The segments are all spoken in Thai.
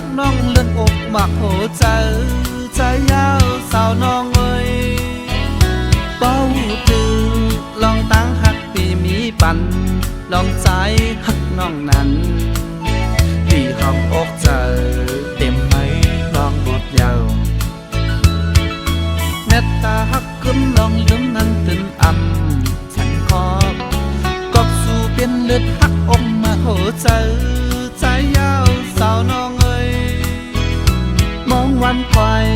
ฮักน้องเลื่อนอกมักโหใจใจยาวสาวน้องเอ้ยเป้าตึงลองตั้งฮักปีมีปันลองใจฮักน้องนั้นที่ห้องอกเจอเต็มไหมลองหมดยาวเมตตาฮักขึ้นลองลืมนั้นตื่นอ่ำฉันขอบกอบสู่เป็นเลือดฮักอกมาโหใจใจยาวสาวน้องเอ้ยมองวันควาย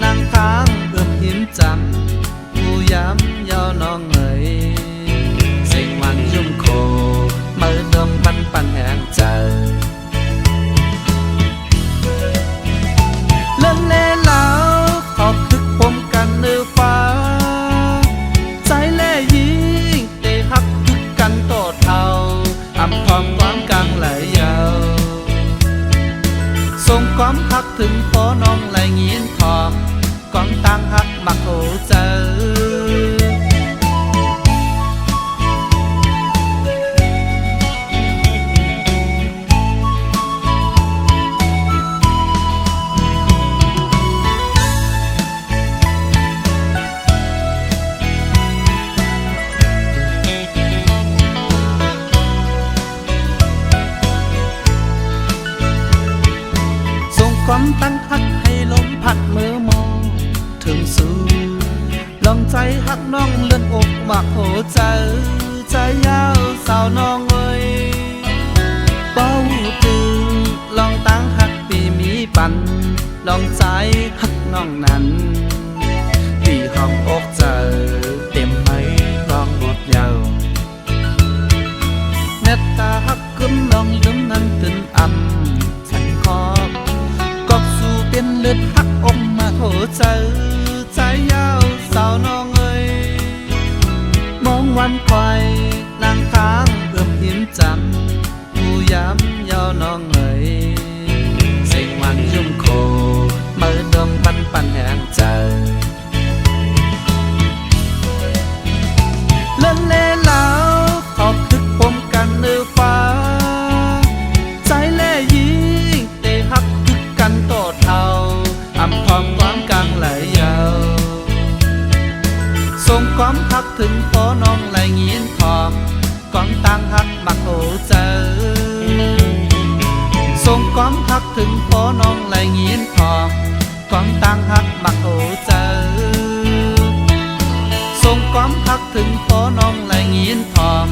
นางทางเอื้อมหินจำผู้ย้ำยาวน้องเอ้ยเสียงวันยุ่มโคเมื่อดมปันแห่งใจเล่นเล่แล้วขอบทึกปมกันเนื้อฟ้าใจแล่ยิงเตะฮักทึกกันโตเท่าอำพองความกลางไหลยาวส่งความฮักถึงพอน้องไหลเงียนทองกองตั้งฮักมักโหเจอความตั้งฮักให้ลมพัดมือมองถึงสู่ลองใจฮักน้องเลื่อนอกมักโหใจใจยาวสาวน้องเอ้ยเป้าตึงลองตั้งฮักปีมีปันลองใจฮักน้องนั้นที่ห้องอกเจอเต็มไหมลองหมดยาวเมตตาฮักขึ้นลองลืมนั้นตื่นอ่ำฉันขอบเป็นเลือดฮักอมมาโถใจใจยาวสาวน้องเอ้ยมองวันควายนางทางเอื้อมหินจำผู้ย้ำยาวน้องเอ้ยเสียงวันยุ่มโคเมื่อดมปันแห่งใจเล่นเล่แล้วขอบทึกปมกันเนื้อฟ้าใจแล่ยิงเตะฮักทึกกันโตเท่าอำพองความกลางไหลยาวส่งความฮักถึงพอน้องไหลเงียนทองกองตั้งฮักมักโหเจอส่งความฮักถึงพอน้องไหลเงียนทองกองตั้งฮักมักโหเจอส่งความฮักถึงพอน้องไหลเงียนทอง